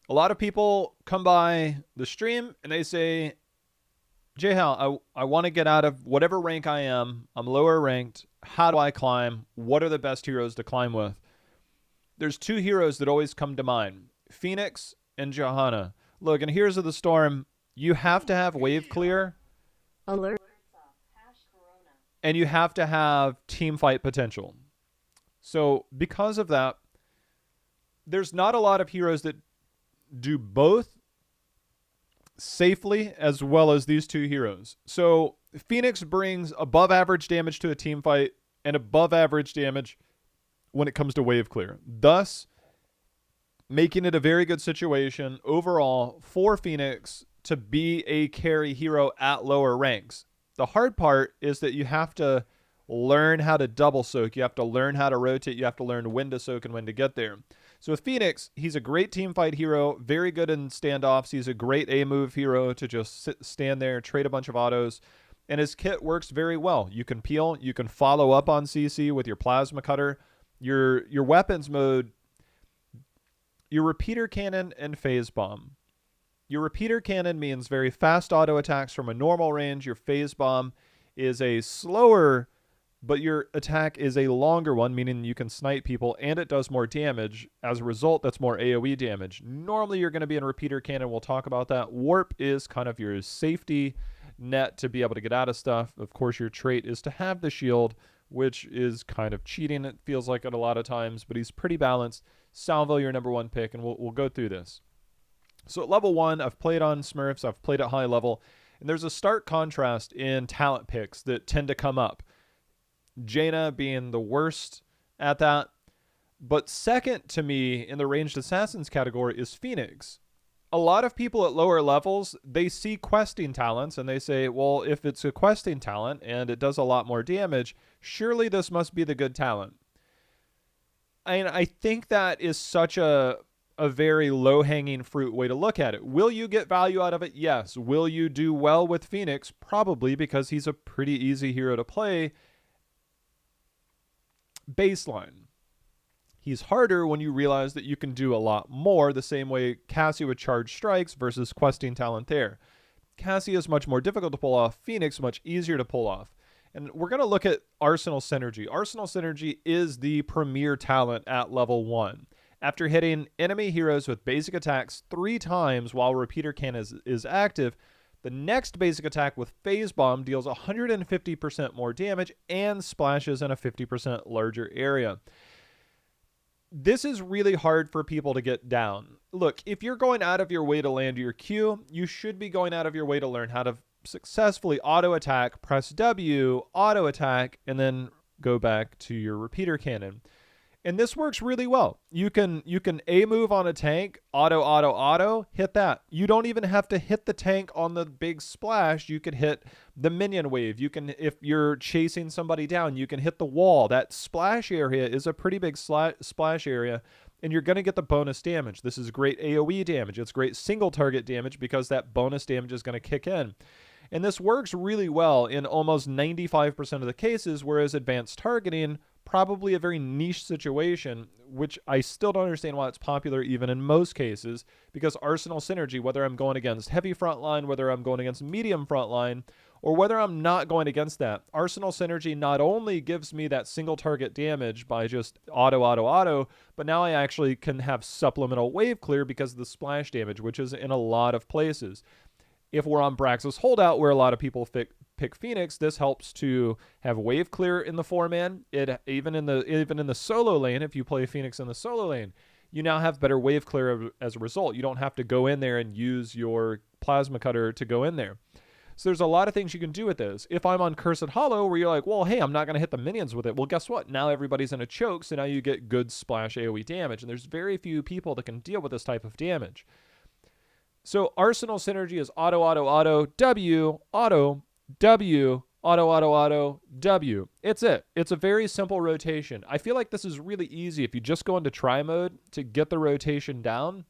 A lot of people come by the stream and they say, JHow, I want to get out of whatever rank I am. I'm lower ranked. How do I climb? What are the best heroes to climb with? There's two heroes that always come to mind, Fenix and Johanna. Look, in Heroes of the Storm, you have to have wave clear. Alert. And you have to have team fight potential. So because of that, there's not a lot of heroes that do both safely as well as these two heroes. So Fenix brings above average damage to a team fight and above average damage when it comes to wave clear, thus making it a very good situation overall for Fenix to be a carry hero at lower ranks. The hard part is that you have to learn how to double soak. You have to learn how to rotate. You have to learn when to soak and when to get there. So with Fenix, he's a great team fight hero, very good in standoffs. He's a great A-move hero to just stand there, trade a bunch of autos, and his kit works very well. You can peel, you can follow up on CC with your plasma cutter. Your weapons mode, your repeater cannon and phase bomb. Your repeater cannon means very fast auto attacks from a normal range. Your phase bomb is a slower, but your attack is a longer one, meaning you can snipe people and it does more damage. As a result, that's more AoE damage. Normally you're going to be in repeater cannon. We'll talk about that. Warp is kind of your safety net to be able to get out of stuff. Of course, your trait is to have the shield, which is kind of cheating, it feels like it a lot of times, but he's pretty balanced. Salvo, your number one pick, and we'll go through this. So at level 1, I've played on Smurfs, I've played at high level, and there's a stark contrast in talent picks that tend to come up. Jaina being the worst at that, but second to me in the ranged assassins category is Fenix. A lot of people at lower levels, they see questing talents and they say, well, if it's a questing talent and it does a lot more damage, surely this must be the good talent. And I think that is such a very low-hanging fruit way to look at it. Will you get value out of it? Yes. Will you do well with Fenix? Probably, because he's a pretty easy hero to play. Baseline. He's harder when you realize that you can do a lot more, the same way Cassie would charge strikes versus questing talent there. Cassie is much more difficult to pull off. Fenix much easier to pull off. And we're going to look at Arsenal Synergy. Arsenal Synergy is the premier talent at level 1. After hitting enemy heroes with basic attacks 3 times while repeater cannon is active, the next basic attack with phase bomb deals 150% more damage and splashes in a 50% larger area. This is really hard for people to get down. Look, if you're going out of your way to land your Q, you should be going out of your way to learn how to successfully auto attack, press W, auto attack, and then go back to your repeater cannon. And this works really well. You can A move on a tank, auto, hit that. You don't even have to hit the tank on the big splash. You can hit the minion wave. You can, if you're chasing somebody down, you can hit the wall. That splash area is a pretty big splash area, and you're going to get the bonus damage. This is great AoE damage. It's great single target damage because that bonus damage is going to kick in. And this works really well in almost 95% of the cases, whereas advanced targeting, probably a very niche situation, which I still don't understand why it's popular even in most cases, because Arsenal Synergy, whether I'm going against heavy frontline, whether I'm going against medium frontline, or whether I'm not going against that, Arsenal Synergy not only gives me that single target damage by just auto, but now I actually can have supplemental wave clear because of the splash damage, which is in a lot of places. If we're on Brax's Holdout, where a lot of people pick Fenix, this helps to have wave clear in the 4-man. It even in the solo lane, if you play Fenix in the solo lane, you now have better wave clear as a result. You don't have to go in there and use your plasma cutter to go in there. So there's a lot of things you can do with this. If I'm on Cursed Hollow, where you're like, well, hey, I'm not going to hit the minions with it. Well, guess what? Now everybody's in a choke, so now you get good splash AoE damage, and there's very few people that can deal with this type of damage. So Arsenal Synergy is auto, W, auto, W, auto, W. It's it. It's a very simple rotation. I feel like this is really easy if you just go into try mode to get the rotation down,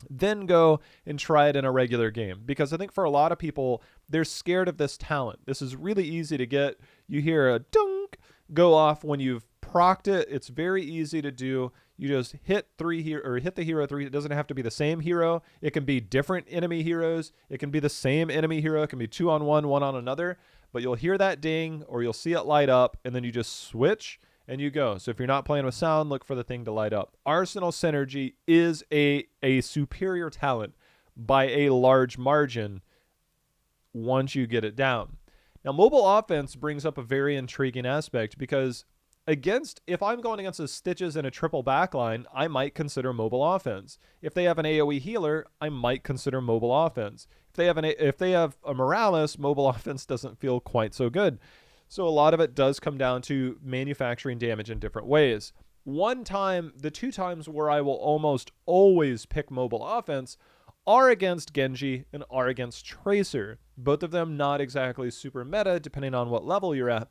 then go and try it in a regular game. Because I think for a lot of people, they're scared of this talent. This is really easy to get. You hear a dunk go off when you've procced it. It's very easy to do. You just hit hit the hero 3. It doesn't have to be the same hero. It can be different enemy heroes. It can be the same enemy hero. It can be 2 on 1, 1 on another. But you'll hear that ding or you'll see it light up, and then you just switch and you go. So if you're not playing with sound, look for the thing to light up. Arsenal Synergy is a superior talent by a large margin once you get it down. Now, mobile offense brings up a very intriguing aspect because if I'm going against the Stitches in a triple backline, I might consider mobile offense. If they have an AoE healer, I might consider mobile offense. If they have a Morales, mobile offense doesn't feel quite so good. So a lot of it does come down to manufacturing damage in different ways. The 2 times where I will almost always pick mobile offense are against Genji and are against Tracer. Both of them not exactly super meta, depending on what level you're at.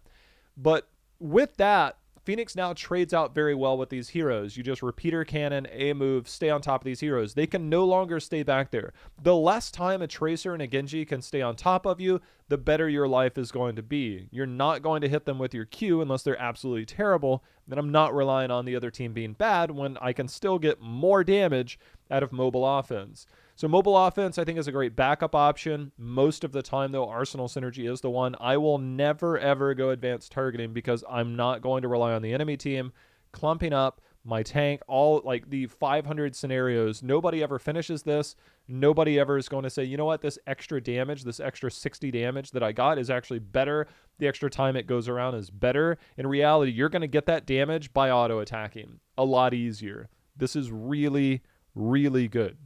But with that, Fenix now trades out very well with these heroes. You just repeater cannon, A move, stay on top of these heroes. They can no longer stay back there. The less time a Tracer and a Genji can stay on top of you, the better your life is going to be. You're not going to hit them with your Q unless they're absolutely terrible. Then I'm not relying on the other team being bad when I can still get more damage out of mobile offense. So mobile offense, I think, is a great backup option. Most of the time, though, Arsenal Synergy is the one. I will never, ever go advanced targeting because I'm not going to rely on the enemy team clumping up my tank, all like the 500 scenarios. Nobody ever finishes this. Nobody ever is going to say, you know what, this extra damage, this extra 60 damage that I got is actually better. The extra time it goes around is better. In reality, you're going to get that damage by auto-attacking a lot easier. This is really, really good.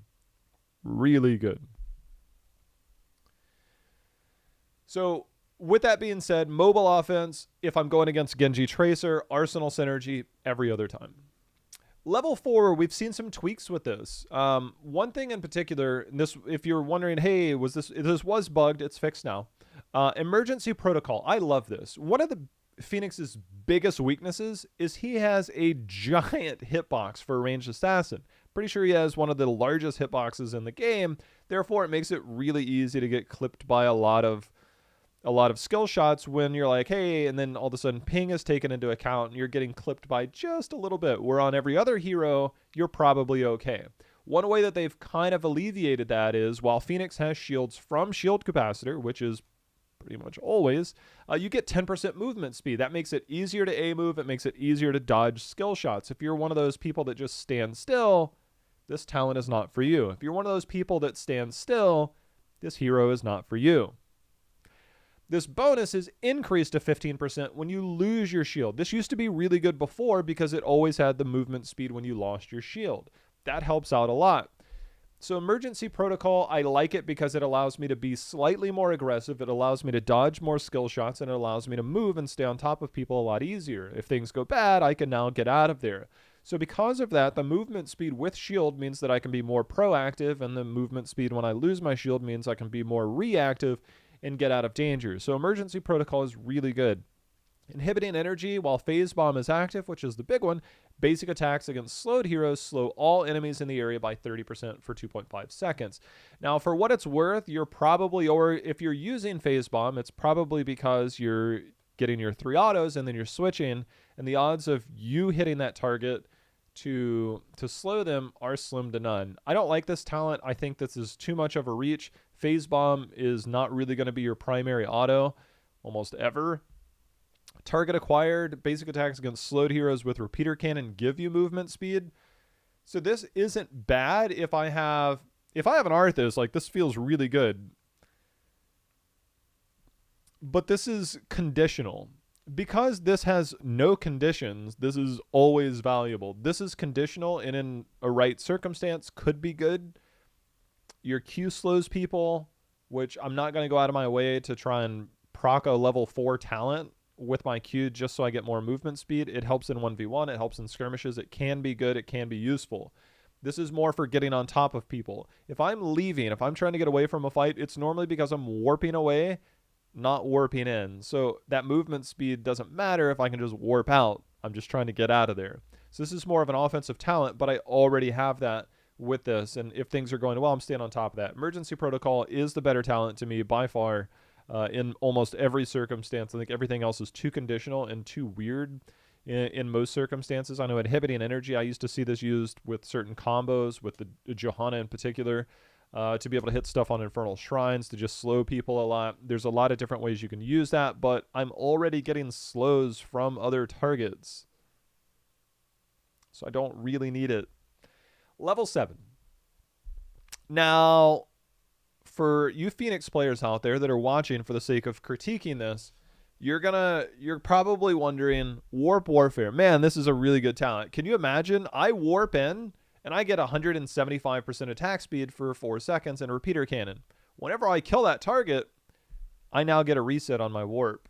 Really good. So with that being said, mobile offense, if I'm going against Genji Tracer, Arsenal Synergy every other time. Level 4, we've seen some tweaks with this. One thing in particular, if you're wondering, hey, this was bugged, it's fixed now. Emergency Protocol, I love this. One of the Phoenix's biggest weaknesses is he has a giant hitbox for a ranged assassin. Pretty sure he has one of the largest hitboxes in the game. Therefore, it makes it really easy to get clipped by a lot of skill shots when you're like, hey, and then all of a sudden ping is taken into account and you're getting clipped by just a little bit. Where on every other hero, you're probably okay. One way that they've kind of alleviated that is while Fenix has shields from shield capacitor, which is pretty much always, you get 10% movement speed. That makes it easier to A move. It makes it easier to dodge skill shots. If you're one of those people that just stand still, this talent is not for you. If you're one of those people that stand still, this hero is not for you. This bonus is increased to 15% when you lose your shield. This used to be really good before because it always had the movement speed when you lost your shield. That helps out a lot. So Emergency Protocol, I like it because it allows me to be slightly more aggressive. It allows me to dodge more skill shots, and it allows me to move and stay on top of people a lot easier. If things go bad, I can now get out of there. So because of that, the movement speed with shield means that I can be more proactive, and the movement speed when I lose my shield means I can be more reactive and get out of danger. So Emergency Protocol is really good. Inhibiting energy while Phase Bomb is active, which is the big one. Basic attacks against slowed heroes slow all enemies in the area by 30% for 2.5 seconds. Now, for what it's worth, you're probably, or if you're using Phase Bomb, it's probably because you're getting your 3 autos and then you're switching, and the odds of you hitting that target to slow them are slim to none. I don't like this talent. I think this is too much of a reach. Phase Bomb is not really going to be your primary auto almost ever. Target acquired, basic attacks against slowed heroes with repeater cannon give you movement speed. So this isn't bad. If I have an Arthas, like, this feels really good. But this is conditional. Because this has no conditions, this is always valuable. This is conditional and in a right circumstance could be good. Your Q slows people, which I'm not going to go out of my way to try and proc a level 4 talent with my Q just so I get more movement speed. It helps in 1v1. It helps in skirmishes. It can be good. It can be useful. This is more for getting on top of people. If I'm leaving, if I'm trying to get away from a fight, it's normally because I'm warping away, not warping in. So that movement speed doesn't matter if I can just warp out. I'm just trying to get out of there. So this is more of an offensive talent, but I already have that with this. And if things are going well, I'm staying on top of that. Emergency Protocol is the better talent to me by far in almost every circumstance. I think everything else is too conditional and too weird. in most circumstances. I know inhibiting energy, I used to see this used with certain combos, with the Johanna in particular, to be able to hit stuff on Infernal Shrines, to just slow people a lot. There's a lot of different ways you can use that, but I'm already getting slows from other targets, so I don't really need it. Level 7. Now, for you Phoenix players out there that are watching for the sake of critiquing this, you're probably wondering, Warp Warfare, man, this is a really good talent. Can you imagine? I warp in and I get 175% attack speed for 4 seconds and repeater cannon. Whenever I kill that target, I now get a reset on my warp.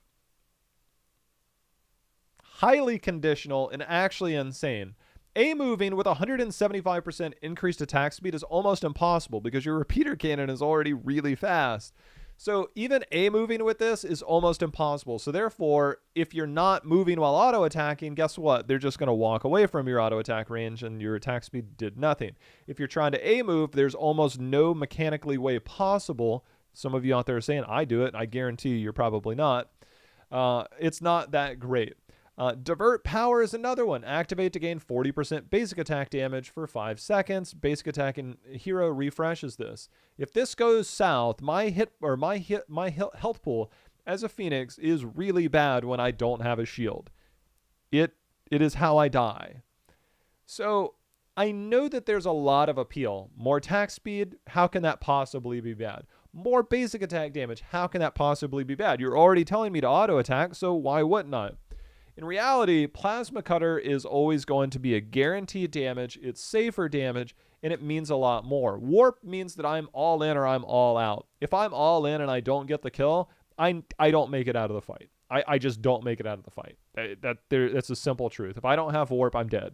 Highly conditional and actually insane. A-moving with 175% increased attack speed is almost impossible because your repeater cannon is already really fast. So even A-moving with this is almost impossible. So therefore, if you're not moving while auto-attacking, guess what? They're just going to walk away from your auto-attack range and your attack speed did nothing. If you're trying to A-move, there's almost no mechanically way possible. Some of you out there are saying, I do it. I guarantee you're probably not. It's not that great. Divert Power is another one. Activate to gain 40% basic attack damage for 5 seconds. Basic attack and hero refreshes this. If this goes south, my health pool as a Phoenix is really bad when I don't have a shield. It is how I die. So I know that there's a lot of appeal. More attack speed, how can that possibly be bad? More basic attack damage, how can that possibly be bad? You're already telling me to auto attack, so why wouldn't I? In reality, Plasma Cutter is always going to be a guaranteed damage. It's safer damage, and it means a lot more. Warp means that I'm all in or I'm all out. If I'm all in and I don't get the kill, I don't make it out of the fight. I just don't make it out of the fight. That's a simple truth. If I don't have Warp, I'm dead.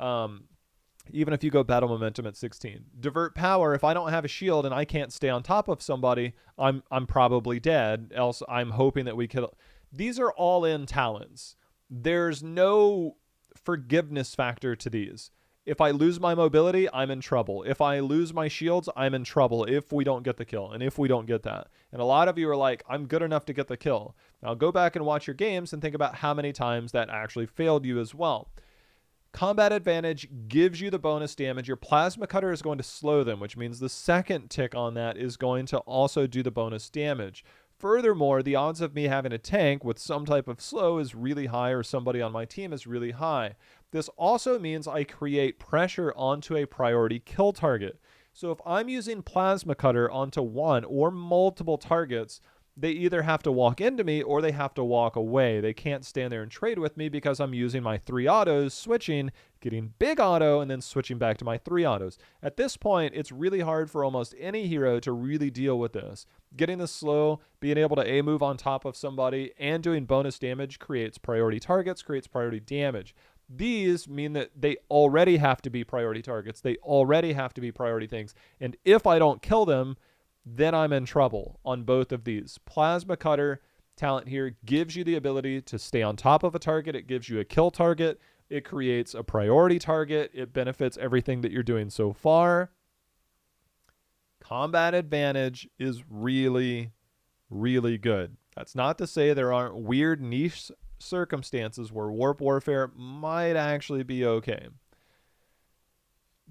Even if you go Battle Momentum at 16. Divert Power, if I don't have a shield and I can't stay on top of somebody, I'm probably dead. Else I'm hoping that we kill. These are all-in talents. There's no forgiveness factor to these. If I lose my mobility, I'm in trouble. If I lose my shields, I'm in trouble if we don't get the kill and if we don't get that. And a lot of you are like, I'm good enough to get the kill. Now go back and watch your games and think about how many times that actually failed you as well. Combat Advantage gives you the bonus damage. Your Plasma Cutter is going to slow them, which means the second tick on that is going to also do the bonus damage. Furthermore, the odds of me having a tank with some type of slow is really high, or somebody on my team is really high. This also means I create pressure onto a priority kill target. So if I'm using Plasma Cutter onto one or multiple targets, they either have to walk into me or they have to walk away. They can't stand there and trade with me because I'm using my 3 autos, switching, getting big auto, and then switching back to my 3 autos. At this point, it's really hard for almost any hero to really deal with this. Getting the slow, being able to A-move on top of somebody, and doing bonus damage creates priority targets, creates priority damage. These mean that they already have to be priority targets. They already have to be priority things. And if I don't kill them, then I'm in trouble on both of these. Plasma Cutter talent here gives you the ability to stay on top of a target. It gives you a kill target. It creates a priority target. It benefits everything that you're doing so far. Combat Advantage is really, really good. That's not to say there aren't weird niche circumstances where Warp Warfare might actually be okay.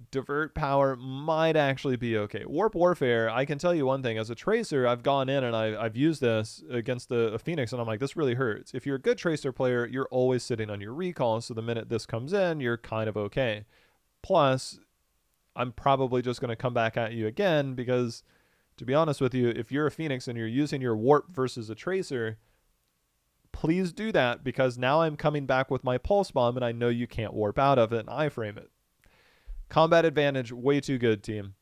Divert Power might actually be okay. Warp Warfare, I can tell you one thing. As a Tracer, I've gone in and I've used this against a Phoenix, and I'm like, this really hurts. If you're a good Tracer player, you're always sitting on your recall, so the minute this comes in, you're kind of okay. Plus, I'm probably just going to come back at you again because, to be honest with you, if you're a Phoenix and you're using your Warp versus a Tracer, please do that, because now I'm coming back with my Pulse Bomb and I know you can't warp out of it and iframe it. Combat Advantage, way too good, team.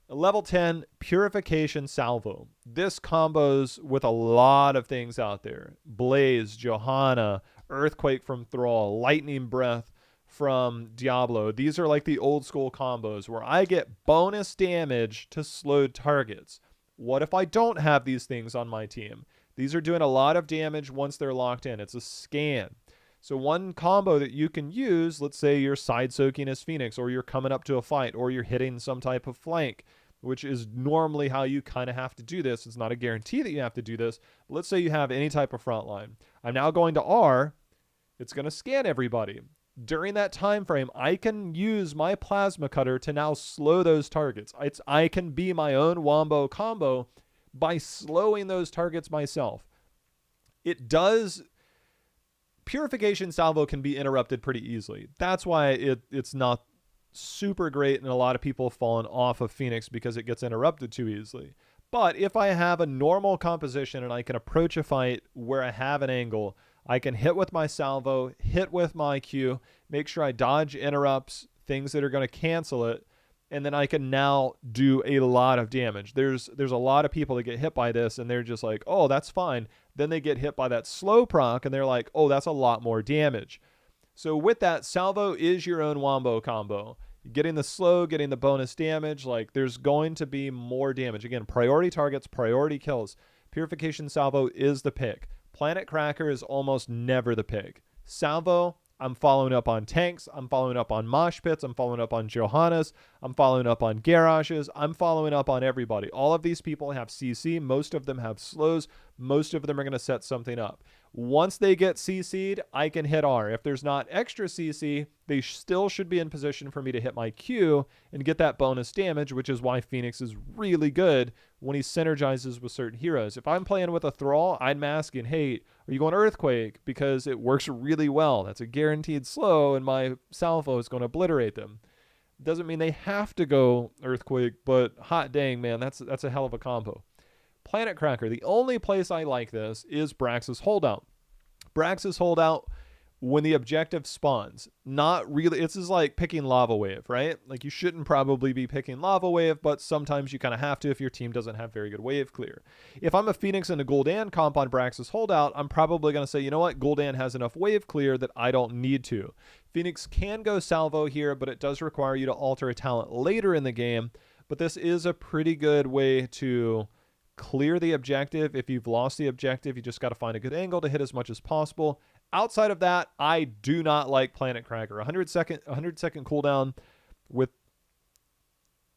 Level 10, Purification Salvo. This combos with a lot of things out there. Blaze, Johanna, Earthquake from Thrall, Lightning Breath from Diablo. These are like the old school combos where I get bonus damage to slowed targets. What if I don't have these things on my team? These are doing a lot of damage once they're locked in. It's a scan. So one combo that you can use, let's say you're side soaking as Phoenix, or you're coming up to a fight, or you're hitting some type of flank, which is normally how you kind of have to do this. It's not a guarantee that you have to do this. But let's say you have any type of front line. I'm now going to R, It's going to scan everybody. During that time frame, I can use my plasma cutter to now slow those targets. I can be my own wombo combo by slowing those targets myself. It does. Purification salvo can be interrupted pretty easily. That's why it's not super great, and a lot of people have fallen off of Fenix because it gets interrupted too easily. But if I have a normal composition and I can approach a fight where I have an angle, I can hit with my salvo, hit with my Q, make sure I dodge interrupts, things that are going to cancel it, and then I can now do a lot of damage. There's a lot of people that get hit by this, and they're just like, oh, that's fine. Then they get hit by that slow proc, and they're like, oh, that's a lot more damage. So with that, salvo is your own wombo combo. Getting the slow, getting the bonus damage, like there's going to be more damage. Again, priority targets, priority kills. Purification salvo is the pick. Planet Cracker is almost never the pick. Salvo, I'm following up on tanks. I'm following up on mosh pits. I'm following up on Johannas. I'm following up on garages. I'm following up on everybody. All of these people have CC. Most of them have slows. Most of them are going to set something up. Once they get CC'd, I can hit R. If there's not extra CC, they still should be in position for me to hit my Q and get that bonus damage, which is why Fenix is really good when he synergizes with certain heroes. If I'm playing with a Thrall, I'm asking, hey, are you going Earthquake? Because it works really well. That's a guaranteed slow, and my salvo is going to obliterate them. Doesn't mean they have to go Earthquake, but hot dang, man, that's a hell of a combo. Planet Cracker, the only place I like this is Brax's Holdout. Brax's Holdout, when the objective spawns, not really, this is like picking Lava Wave, right? Like you shouldn't probably be picking Lava Wave, but sometimes you kind of have to if your team doesn't have very good wave clear. If I'm a Phoenix and a Gul'dan comp on Brax's Holdout, I'm probably going to say, you know what, Gul'dan has enough wave clear that I don't need to. Phoenix can go salvo here, but it does require you to alter a talent later in the game, but this is a pretty good way to clear the objective. If you've lost the objective, you just got to find a good angle to hit as much as possible. Outside of that, I do not like Planet Cracker. 100 second cooldown with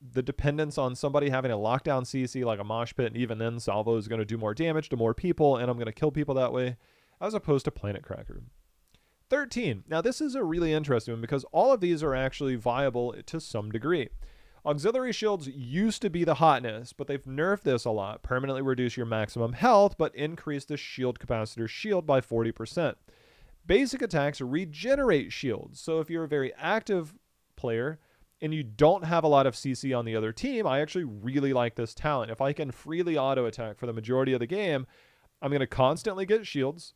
the dependence on somebody having a lockdown CC like a mosh pit, and even then salvo is going to do more damage to more people, and I'm going to kill people that way, as opposed to Planet Cracker. 13. Now this is a really interesting one because all of these are actually viable to some degree. Auxiliary shields used to be the hotness, but they've nerfed this a lot. Permanently reduce your maximum health, but increase the shield capacitor shield by 40%. Basic attacks regenerate shields. So if you're a very active player and you don't have a lot of CC on the other team, I actually really like this talent. If I can freely auto attack for the majority of the game, I'm going to constantly get shields.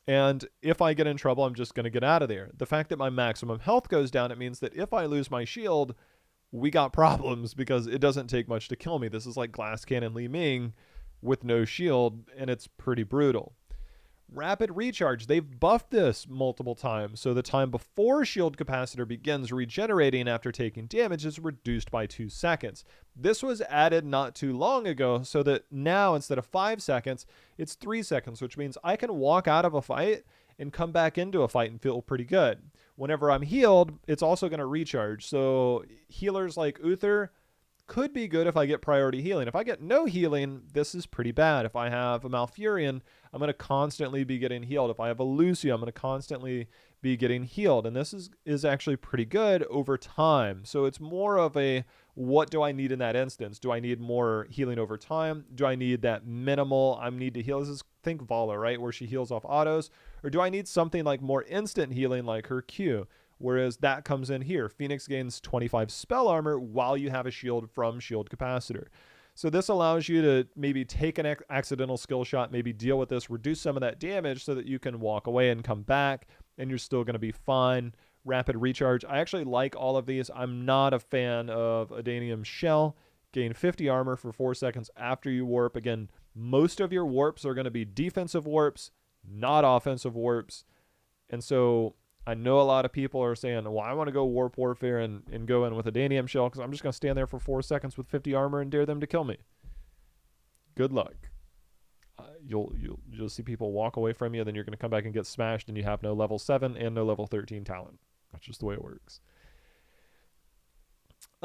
And if I get in trouble, I'm just going to get out of there. The fact that my maximum health goes down, it means that if I lose my shield, we got problems because it doesn't take much to kill me. This is like Glass Cannon Li Ming with no shield, and it's pretty brutal. Rapid recharge. They've buffed this multiple times, so the time before shield capacitor begins regenerating after taking damage is reduced by 2 seconds. This was added not too long ago, so that now instead of 5 seconds, it's 3 seconds, which means I can walk out of a fight and come back into a fight and feel pretty good. Whenever I'm healed, it's also going to recharge. So healers like Uther could be good if I get priority healing. If I get no healing, this is pretty bad. If I have a Malfurion, I'm going to constantly be getting healed. If I have a Lucio, I'm going to constantly be getting healed. And this is actually pretty good over time. So it's more of a, what do I need in that instance? Do I need more healing over time? Do I need that minimal, I need to heal? This is, think Vala, right? Where she heals off autos. Or do I need something like more instant healing like her Q? Whereas that comes in here. Phoenix gains 25 spell armor while you have a shield from shield capacitor. So this allows you to maybe take an accidental skill shot, maybe deal with this, reduce some of that damage so that you can walk away and come back, and you're still going to be fine. Rapid recharge. I actually like all of these. I'm not a fan of Adanium Shell. Gain 50 armor for 4 seconds after you warp. Again, most of your warps are going to be defensive warps, not offensive warps. And so I know a lot of people are saying, well, I want to go Warp Warfare and go in with a Adanium Shell because I'm just going to stand there for 4 seconds with 50 armor and dare them to kill me. Good luck. You'll see people walk away from you, then you're going to come back and get smashed, and you have no level 7 and no level 13 talent. That's just the way it works.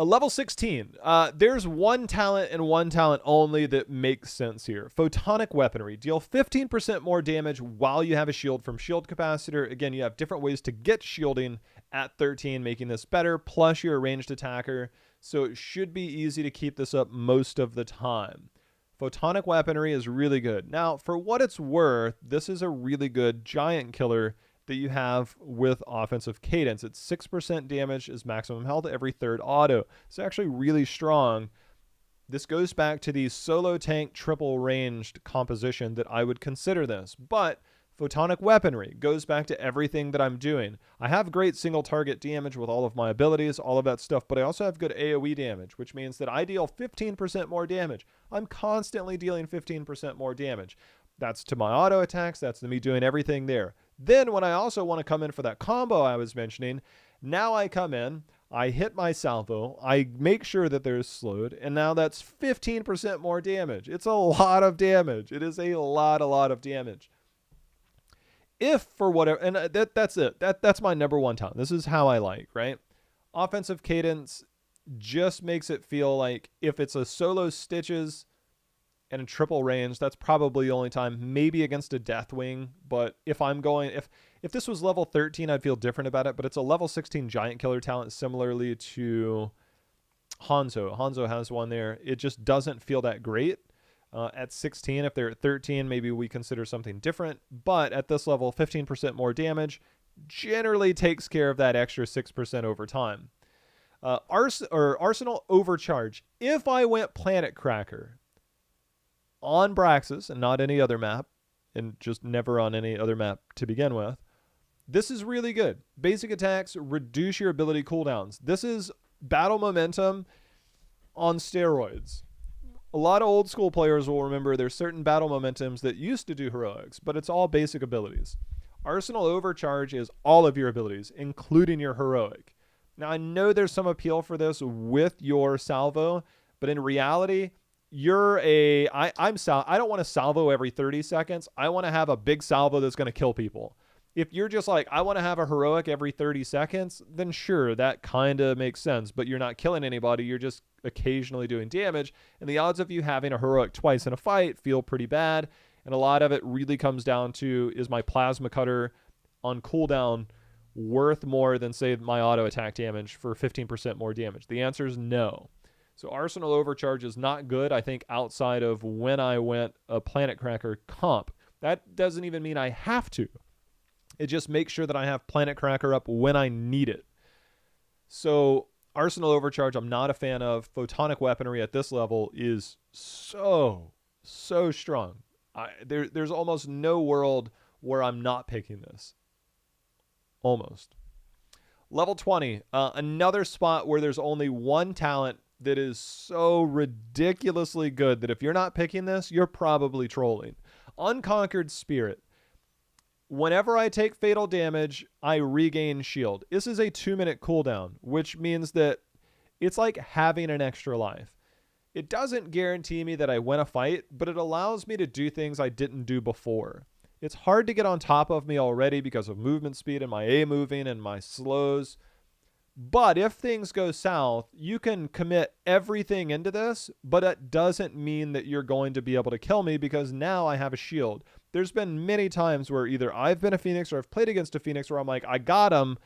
Level 16. There's one talent and one talent only that makes sense here. Photonic Weaponry. Deal 15% more damage while you have a shield from shield capacitor. Again, you have different ways to get shielding at 13, making this better. Plus, you're a ranged attacker, so it should be easy to keep this up most of the time. Photonic Weaponry is really good. Now, for what it's worth, this is a really good giant killer that you have with offensive cadence. It's 6% damage is maximum health every third auto. It's actually really strong. This goes back to the solo tank triple ranged composition that I would consider this. But Photonic Weaponry goes back to everything that I'm doing. I have great single target damage with all of my abilities, all of that stuff, but I also have good AoE damage, which means that I deal 15% more damage. I'm constantly dealing 15% more damage. That's to my auto attacks. That's to me doing everything there. Then when I also want to come in for that combo I was mentioning, now I come in, I hit my salvo, I make sure that they're slowed, and now that's 15% more damage. It's a lot of damage. It is a lot of damage. If for whatever, and that's it. That's my number one talent. This is how I like, right? Offensive cadence just makes it feel like if it's a solo Stitches and a triple range, that's probably the only time, maybe against a Deathwing. But if I'm going, if this was level 13, I'd feel different about it. But it's a level 16 giant killer talent, similarly to Hanzo. Hanzo has one there. It just doesn't feel that great. At 16, if they're at 13, maybe we consider something different. But at this level, 15% more damage generally takes care of that extra 6% over time. Arsenal Overcharge. If I went Planet Cracker on Braxis and not any other map, and just never on any other map to begin with, this is really good. Basic attacks reduce your ability cooldowns. This is battle momentum on steroids. A lot of old school players will remember there's certain battle momentums that used to do heroics, but it's all basic abilities. Arsenal Overcharge is all of your abilities, including your heroic. Now, I know there's some appeal for this with your salvo, but in reality, I don't want to salvo every 30 seconds. I want to have a big salvo that's going to kill people. If you're just like, I want to have a heroic every 30 seconds, then sure, that kind of makes sense. But you're not killing anybody. You're just occasionally doing damage. And the odds of you having a heroic twice in a fight feel pretty bad. And a lot of it really comes down to, is my plasma cutter on cooldown worth more than, say, my auto attack damage for 15% more damage? The answer is no. So Arsenal Overcharge is not good, I think, outside of when I went a Planet Cracker comp. That doesn't even mean I have to. It just makes sure that I have Planet Cracker up when I need it. So Arsenal Overcharge, I'm not a fan of. Photonic Weaponry at this level is so strong. There's almost no world where I'm not picking this. Almost. Level 20, another spot where there's only one talent that is so ridiculously good that if you're not picking this, you're probably trolling. Unconquered Spirit. Whenever I take fatal damage, I regain shield. This is a 2-minute cooldown, which means that it's like having an extra life. It doesn't guarantee me that I win a fight, but it allows me to do things I didn't do before. It's hard to get on top of me already because of movement speed and my A moving and my slows. But if things go south, you can commit everything into this, but it doesn't mean that you're going to be able to kill me because now I have a shield. There's been many times where either I've been a Phoenix or I've played against a Phoenix where I'm like, I got him,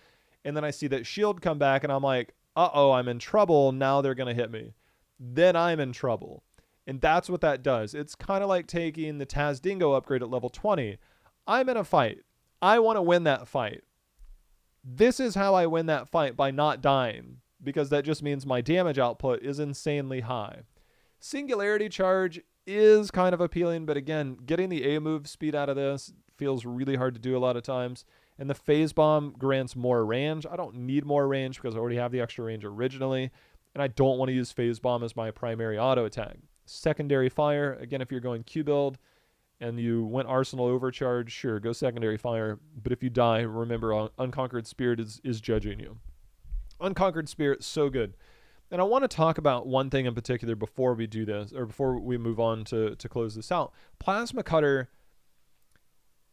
and then I see that shield come back and I'm like, uh-oh, I'm in trouble. Now they're going to hit me. Then I'm in trouble. And that's what that does. It's kind of like taking the Taz Dingo upgrade at level 20. I'm in a fight. I want to win that fight. This is how I win that fight, by not dying, because that just means my damage output is insanely high. Singularity Charge is kind of appealing, but again, getting the A move speed out of this feels really hard to do a lot of times. And the Phase Bomb grants more range. I don't need more range because I already have the extra range originally, and I don't want to use Phase Bomb as my primary auto attack. Secondary Fire, again, if you're going Q build and you went Arsenal Overcharge, sure, go Secondary Fire. But if you die, remember, Unconquered Spirit is judging you. Unconquered Spirit, so good. And I want to talk about one thing in particular before we do this, or before we move on to close this out. Plasma Cutter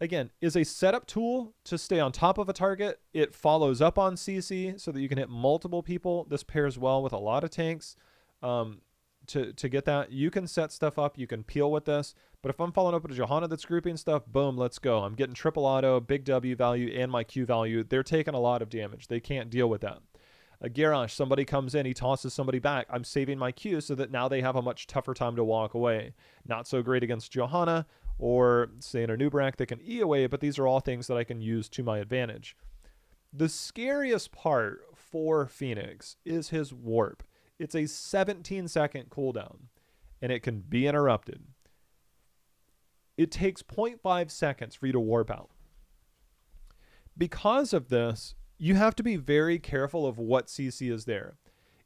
again, is a setup tool to stay on top of a target. It follows up on CC so that you can hit multiple people. This pairs well with a lot of tanks. To get that, you can set stuff up, you can peel with this, but if I'm following up with a Johanna that's grouping stuff, boom, let's go. I'm getting triple auto, big W value, and my Q value. They're taking a lot of damage. They can't deal with that. A Garrosh, somebody comes in, he tosses somebody back. I'm saving my Q so that now they have a much tougher time to walk away. Not so great against Johanna, or say in a Nubrak, they can E away, but these are all things that I can use to my advantage. The scariest part for Fenix is his warp. It's a 17-second cooldown, and it can be interrupted. It takes 0.5 seconds for you to warp out. Because of this, you have to be very careful of what CC is there.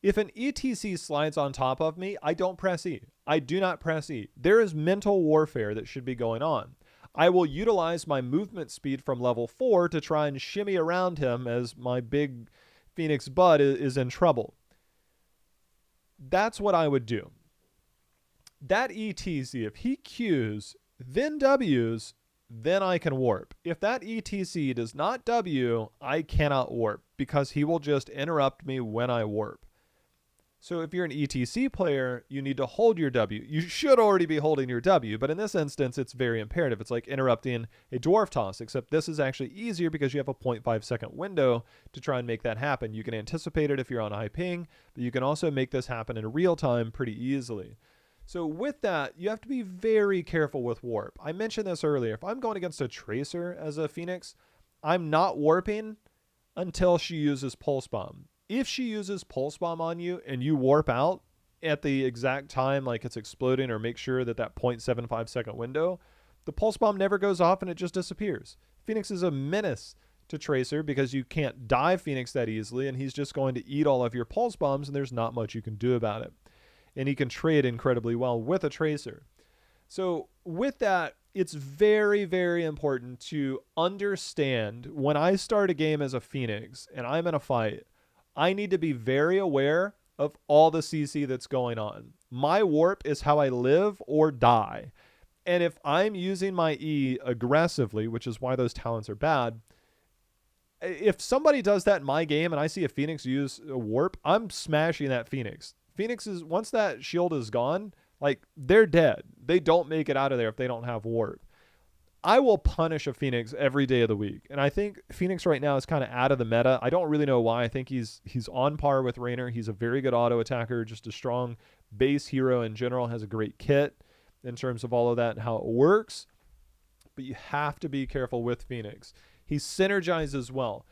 If an ETC slides on top of me, I don't press E. I do not press E. There is mental warfare that should be going on. I will utilize my movement speed from level 4 to try and shimmy around him as my big Fenix bud is in trouble. That's what I would do. That ETC, if he Qs, then Ws, then I can warp. If that ETC does not W, I cannot warp because he will just interrupt me when I warp. So if you're an ETC player, you need to hold your W. You should already be holding your W, but in this instance, it's very imperative. It's like interrupting a dwarf toss, except this is actually easier because you have a 0.5 second window to try and make that happen. You can anticipate it if you're on high ping, but you can also make this happen in real time pretty easily. So with that, you have to be very careful with warp. I mentioned this earlier. If I'm going against a Tracer as a Fenix, I'm not warping until she uses Pulse Bomb. If she uses Pulse Bomb on you and you warp out at the exact time like it's exploding, or make sure that 0.75 second window, the Pulse Bomb never goes off and it just disappears. Fenix is a menace to Tracer because you can't dive Fenix that easily, and he's just going to eat all of your Pulse Bombs, and there's not much you can do about it. And he can trade incredibly well with a Tracer. So with that, it's very, very important to understand when I start a game as a Fenix and I'm in a fight, I need to be very aware of all the CC that's going on. My warp is how I live or die. And if I'm using my E aggressively, which is why those talents are bad, if somebody does that in my game and I see a Fenix use a warp, I'm smashing that Fenix. Phoenix is, once that shield is gone, like, they're dead. They don't make it out of there if they don't have warp. I will punish a Fenix every day of the week. And I think Fenix right now is kind of out of the meta. I don't really know why. I think he's on par with Raynor. He's a very good auto attacker, just a strong base hero in general, has a great kit in terms of all of that and how it works. But you have to be careful with Fenix. He synergizes well.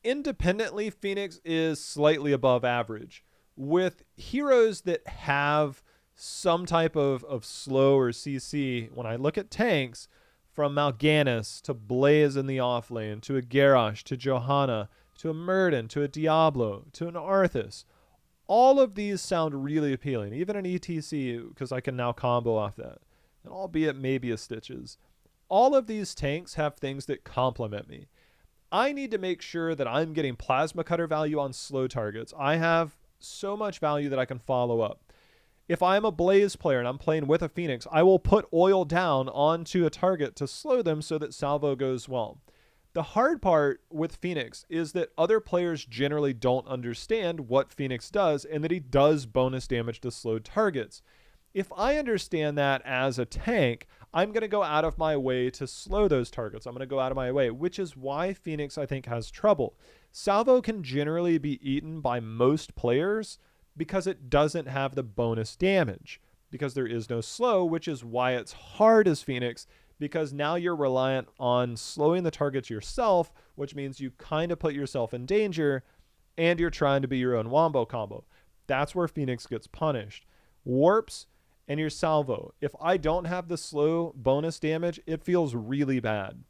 Independently, Fenix is slightly above average. With heroes that have some type of slow or CC, when I look at tanks, from Mal'Ganis to Blaze in the offlane, to a Garrosh, to Johanna, to a Murden, to a Diablo, to an Arthas, all of these sound really appealing. Even an ETC, because I can now combo off that, and albeit maybe a Stitches. All of these tanks have things that complement me. I need to make sure that I'm getting Plasma Cutter value on slow targets. I have so much value that I can follow up. If I'm a Blaze player and I'm playing with a Fenix, I will put oil down onto a target to slow them so that salvo goes well. The hard part with Fenix is that other players generally don't understand what Fenix does and that he does bonus damage to slowed targets. If I understand that as a tank, I'm going to go out of my way to slow those targets. I'm going to go out of my way, which is why Fenix, I think, has trouble. Salvo can generally be eaten by most players because it doesn't have the bonus damage, because there is no slow, which is why it's hard as Fenix, because now you're reliant on slowing the targets yourself, which means you kind of put yourself in danger, and you're trying to be your own wombo combo. That's where Fenix gets punished. Warps and your salvo. If I don't have the slow bonus damage, it feels really bad.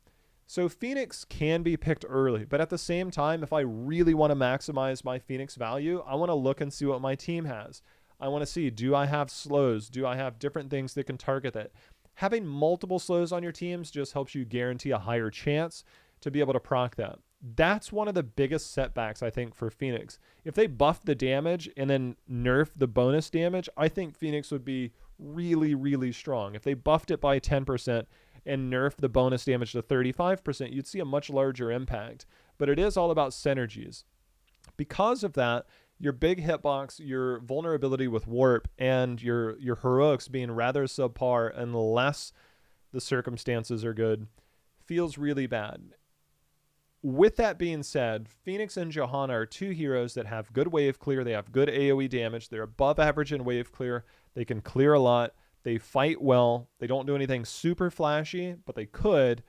So Fenix can be picked early, but at the same time, if I really want to maximize my Fenix value, I want to look and see what my team has. I want to see, do I have slows? Do I have different things that can target that? Having multiple slows on your teams just helps you guarantee a higher chance to be able to proc that. That's one of the biggest setbacks, I think, for Fenix. If they buff the damage and then nerf the bonus damage, I think Fenix would be really, really strong. If they buffed it by 10% and nerf the bonus damage to 35%, you'd see a much larger impact. But it is all about synergies. Because of that, your big hitbox, your vulnerability with warp, and your heroics being rather subpar unless the circumstances are good, feels really bad. With that being said, Fenix and Johanna are two heroes that have good wave clear. They have good AoE damage. They're above average in wave clear. They can clear a lot. They fight well. They don't do anything super flashy, but they could.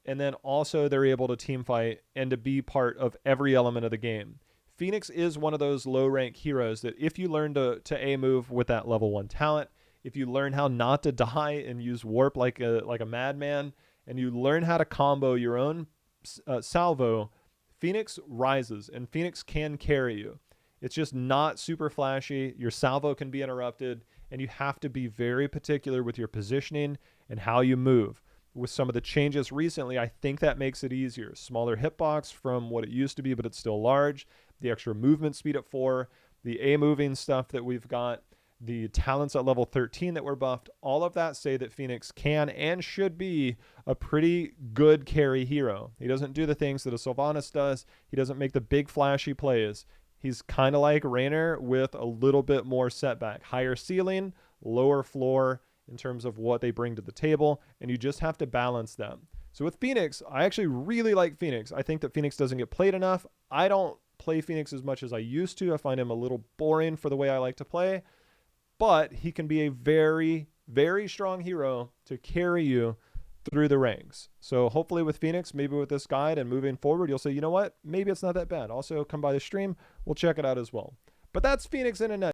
And then also they're able to team fight and to be part of every element of the game. Fenix is one of those low rank heroes that if you learn to A move with that level 1 talent, if you learn how not to die and use warp like a madman, and you learn how to combo your own salvo, Fenix rises, and Fenix can carry you. It's just not super flashy. Your salvo can be interrupted, and you have to be very particular with your positioning and how you move. With some of the changes recently, I think that makes it easier. Smaller hitbox from what it used to be, but it's still large. The extra movement speed at 4, the A moving stuff that we've got, the talents at level 13 that were buffed, all of that say that Fenix can and should be a pretty good carry hero. He doesn't do the things that a Sylvanas does. He doesn't make the big flashy plays. He's kind of like Raynor with a little bit more setback. Higher ceiling, lower floor in terms of what they bring to the table, and you just have to balance them. So with Fenix, I actually really like Fenix. I think that Fenix doesn't get played enough. I don't play Fenix as much as I used to. I find him a little boring for the way I like to play. But he can be a very, very strong hero to carry you through the ranks. So hopefully with Fenix, maybe with this guide and moving forward, you'll say, you know what, maybe it's not that bad. Also come by the stream. We'll check it out as well. But that's Fenix in a nutshell.